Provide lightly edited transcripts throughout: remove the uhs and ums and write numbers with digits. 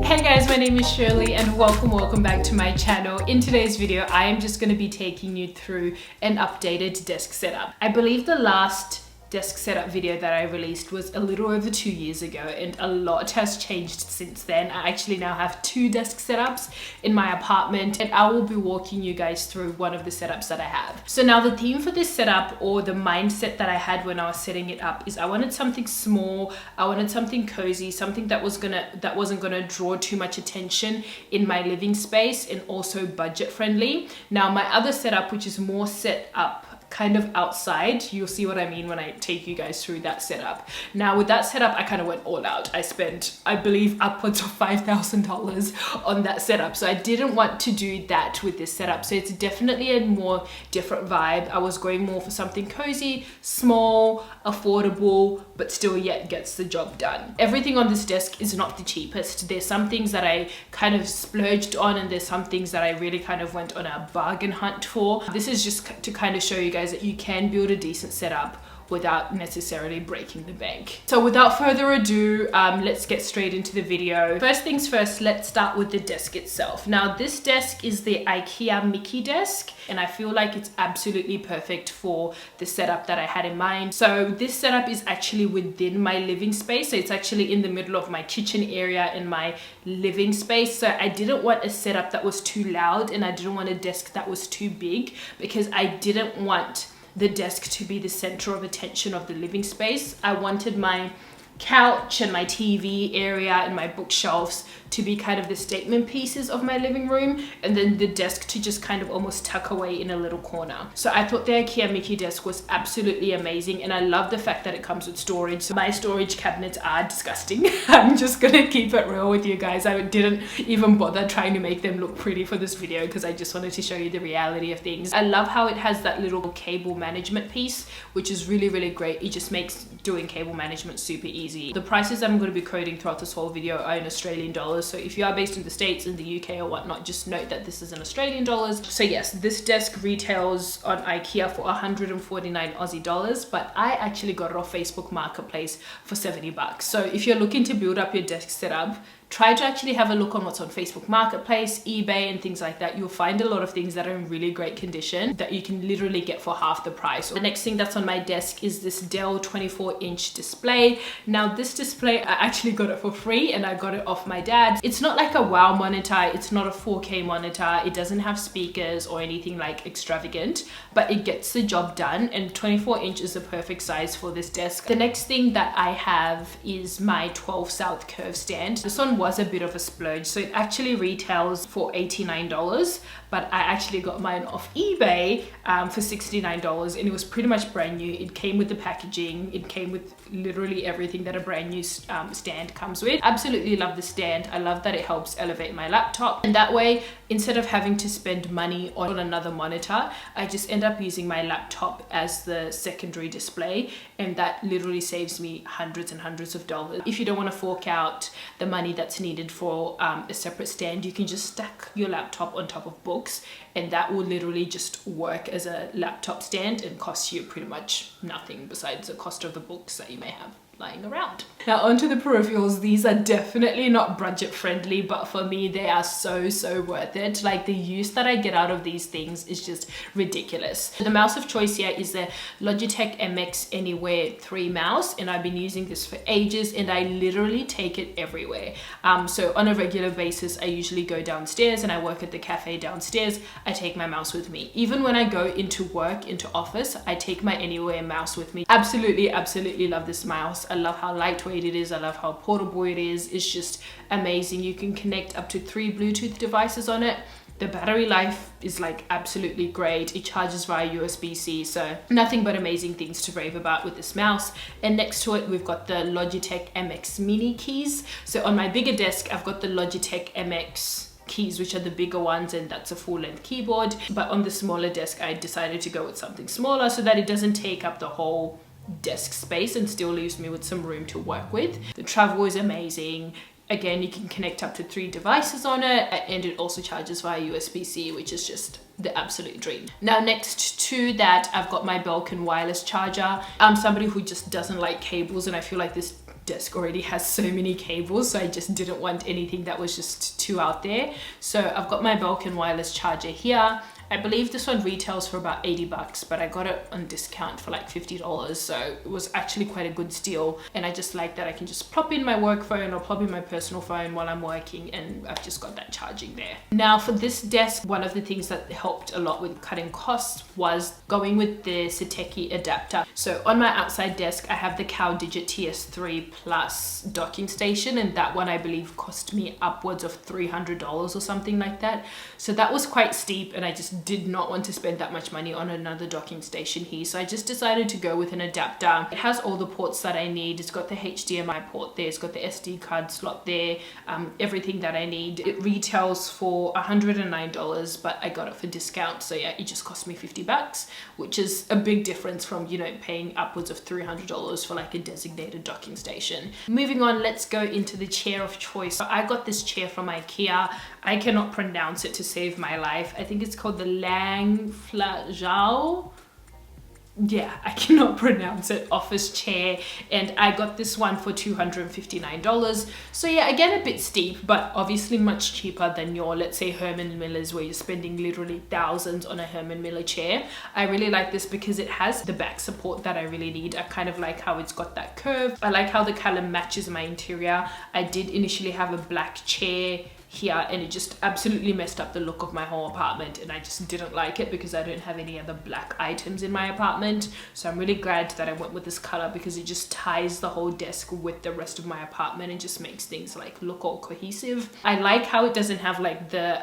Hey guys, my name is Shirley and welcome back to my channel. In today's video, I am just going to be taking you through an updated desk setup. I believe the last desk setup video that I released was a little over 2 years ago and a lot has changed since then. I actually now have 2 desk setups in my apartment and I will be walking you guys through one of the setups that I have. So now the theme for this setup, or the mindset that I had when I was setting it up, is I wanted something small, I wanted something cozy, something that wasn't gonna draw too much attention in my living space, and also budget friendly. Now my other setup, which is more set up kind of outside, you'll see what I mean when I take you guys through that setup. Now with that setup, I kind of went all out. I spent, I believe, upwards of $5,000 on that setup. So I didn't want to do that with this setup. So it's definitely a more different vibe. I was going more for something cozy, small, affordable, but still yet gets the job done. Everything on this desk is not the cheapest. There's some things that I kind of splurged on and there's some things that I really kind of went on a bargain hunt for. This is just to kind of show you guys that you can build a decent setup without necessarily breaking the bank. So without further ado, let's get straight into the video. First things first, let's start with the desk itself. Now this desk is the IKEA Mickey desk and I feel like it's absolutely perfect for the setup that I had in mind. So this setup is actually within my living space. So it's actually in the middle of my kitchen area in my living space. So I didn't want a setup that was too loud and I didn't want a desk that was too big, because I didn't want the desk to be the center of attention of the living space. I wanted my couch and my TV area and my bookshelves to be kind of the statement pieces of my living room, and then the desk to just kind of almost tuck away in a little corner. So I thought the IKEA Mickey desk was absolutely amazing, and I love the fact that it comes with storage. So my storage cabinets are disgusting. I'm just gonna keep it real with you guys. I didn't even bother trying to make them look pretty for this video because I just wanted to show you the reality of things. I love how it has that little cable management piece, which is really great. It just makes doing cable management super easy. The prices I'm going to be quoting throughout this whole video are in Australian dollars. So if you are based in the States, in the UK or whatnot, just note that this is in Australian dollars. So yes, this desk retails on IKEA for 149 Aussie dollars, but I actually got it off Facebook Marketplace for 70 bucks. So if you're looking to build up your desk setup, try to actually have a look on what's on Facebook Marketplace, eBay and things like that. You'll find a lot of things that are in really great condition that you can literally get for half the price. The next thing that's on my desk is this Dell 24-inch display. Now this display, I actually got it for free and I got it off my dad. It's not like a wow monitor, it's not a 4K monitor, it doesn't have speakers or anything like extravagant, but it gets the job done, and 24 inch is the perfect size for this desk. The next thing that I have is my 12 South curve stand. This one was a bit of a splurge, so it actually retails for $89, but I actually got mine off eBay for $69, and it was pretty much brand new. It came with the packaging, it came with literally everything that a brand new stand comes with. Absolutely love the stand. I love that it helps elevate my laptop, and that way instead of having to spend money on another monitor, I just end up using my laptop as the secondary display, and that literally saves me hundreds and hundreds of dollars. If you don't want to fork out the money that's needed for a separate stand, you can just stack your laptop on top of books, and that will literally just work as a laptop stand and cost you pretty much nothing besides the cost of the books that you may have lying around. Now onto the peripherals. These are definitely not budget friendly, but for me they are so worth it. Like, the use that I get out of these things is just ridiculous. The mouse of choice here is the Logitech MX Anywhere 3 mouse, and I've been using this for ages and I literally take it everywhere. So on a regular basis, I usually go downstairs and I work at the cafe downstairs. I take my mouse with me. Even when I go into work, into office, I take my Anywhere mouse with me. Absolutely love this mouse. I love how lightweight it is. I love how portable it is. It's just amazing. You can connect up to 3 Bluetooth devices on it. The battery life is like absolutely great. It charges via USB-C, so nothing but amazing things to rave about with this mouse. And next to it, we've got the Logitech MX Mini keys. So on my bigger desk, I've got the Logitech MX keys, which are the bigger ones, and that's a full-length keyboard. But on the smaller desk, I decided to go with something smaller so that it doesn't take up the whole desk space and still leaves me with some room to work with. The travel is amazing. Again, you can connect up to 3 devices on it, and it also charges via USB-C, which is just the absolute dream. Now next to that, I've got my Belkin wireless charger. I'm somebody who just doesn't like cables, and I feel like this desk already has so many cables, so I just didn't want anything that was just too out there. So I've got my Belkin wireless charger here. I believe this one retails for about 80 bucks, but I got it on discount for like $50, so it was actually quite a good steal. And I just like that I can just plop in my work phone or plop in my personal phone while I'm working, and I've just got that charging there. Now for this desk, one of the things that helped a lot with cutting costs was going with the Satechi adapter. So on my outside desk, I have the CowDigit TS3 Plus docking station, and that one I believe cost me upwards of $300 or something like that. So that was quite steep, and I just did not want to spend that much money on another docking station here, so I just decided to go with an adapter. It has all the ports that I need. It's got the HDMI port there, it's got the SD card slot there, everything that I need. It retails for $109, but I got it for discount, so yeah, it just cost me 50 bucks, which is a big difference from, you know, paying upwards of $300 for like a designated docking station. Moving on, let's go into the chair of choice. So I got this chair from IKEA. I cannot pronounce it to save my life. I think it's called the Langflagel. Yeah, I cannot pronounce it. Office chair, and I got this one for $259. So yeah, again a bit steep, but obviously much cheaper than your, let's say, Herman Miller's, where you're spending literally thousands on a Herman Miller chair. I really like this because it has the back support that I really need. I kind of like how it's got that curve. I like how the color matches my interior. I did initially have a black chair here, and it just absolutely messed up the look of my whole apartment, and I just didn't like it because I don't have any other black items in my apartment. So I'm really glad that I went with this color because it just ties the whole desk with the rest of my apartment and just makes things like look all cohesive. I like how it doesn't have like the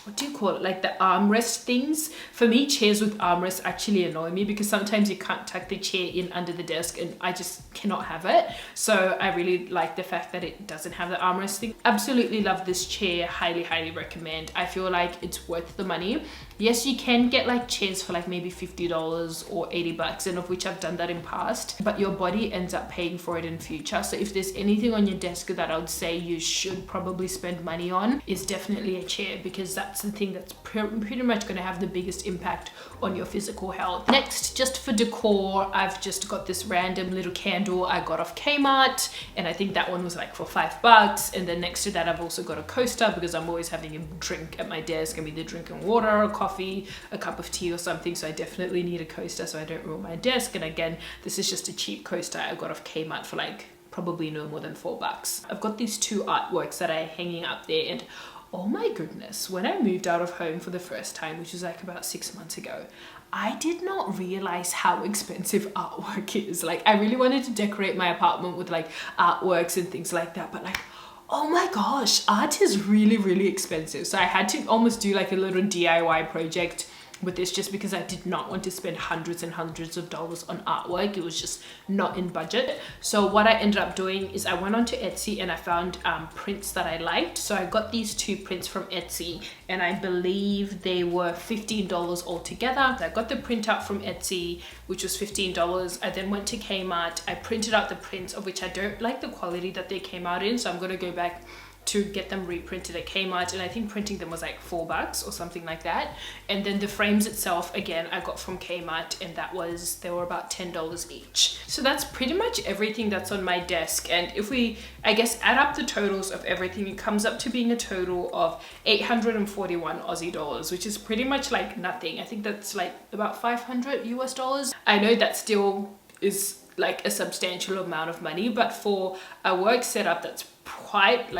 what do you call it, like the armrest things. For me, chairs with armrests actually annoy me because sometimes you can't tuck the chair in under the desk, and I just cannot have it. So I really like the fact that it doesn't have the armrest thing. Absolutely love this chair. Highly recommend. I feel like it's worth the money. Yes, you can get like chairs for like maybe $50 or 80 bucks, and of which I've done that in past, but your body ends up paying for it in future. So if there's anything on your desk that I would say you should probably spend money on, is definitely a chair, because that's the thing that's pretty much going to have the biggest impact on your physical health. Next, just for decor, I've just got this random little candle I got off Kmart, and I think that one was like for $5. And then next to that, I've also got a coaster because I'm always having a drink at my desk. I'm either drinking water or coffee, a cup of tea or something, so I definitely need a coaster so I don't ruin my desk. And again, this is just a cheap coaster I got off Kmart for like probably no more than $4. I've got these two artworks that are hanging up there, and oh my goodness, when I moved out of home for the first time, which was like about 6 months ago, I did not realize how expensive artwork is. Like, I really wanted to decorate my apartment with like artworks and things like that, but like, oh my gosh, art is really expensive. So I had to almost do like a little DIY project with this, just because I did not want to spend hundreds and hundreds of dollars on artwork. It was just not in budget. So what I ended up doing is I went onto Etsy and I found prints that I liked. So I got these two prints from Etsy, and I believe they were $15 altogether. I got the print out from Etsy, which was $15. I then went to Kmart. I printed out the prints, of which I don't like the quality that they came out in, so I'm gonna go back to get them reprinted at Kmart, and I think printing them was like $4 or something like that. And then the frames itself, again, I got from Kmart, and they were about $10 each. So that's pretty much everything that's on my desk. And if we, I guess, add up the totals of everything, it comes up to being a total of 841 Aussie dollars, which is pretty much like nothing. I think that's like about 500 US dollars. I know that still is like a substantial amount of money, but for a work setup that's quite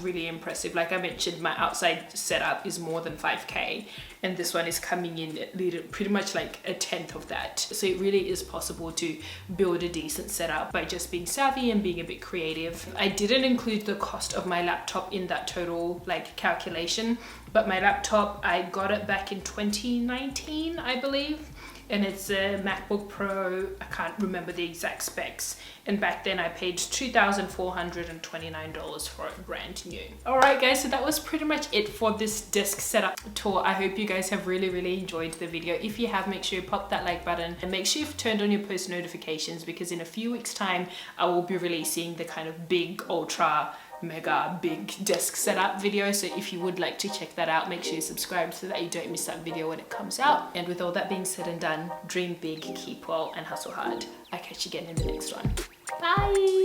really impressive. Like I mentioned, my outside setup is more than 5k, and this one is coming in at pretty much like a tenth of that. So it really is possible to build a decent setup by just being savvy and being a bit creative. I didn't include the cost of my laptop in that total like calculation, but my laptop, I got it back in 2019, I believe. And it's a MacBook Pro. I can't remember the exact specs. And back then I paid $2,429 for it brand new. Alright guys, so that was pretty much it for this desk setup tour. I hope you guys have really enjoyed the video. If you have, make sure you pop that like button and make sure you've turned on your post notifications, because in a few weeks time I will be releasing the kind of big ultra mega big desk setup video. So if you would like to check that out, make sure you subscribe so that you don't miss that video when it comes out. And with all that being said and done, dream big, keep well, and hustle hard. I'll catch you again in the next one. Bye.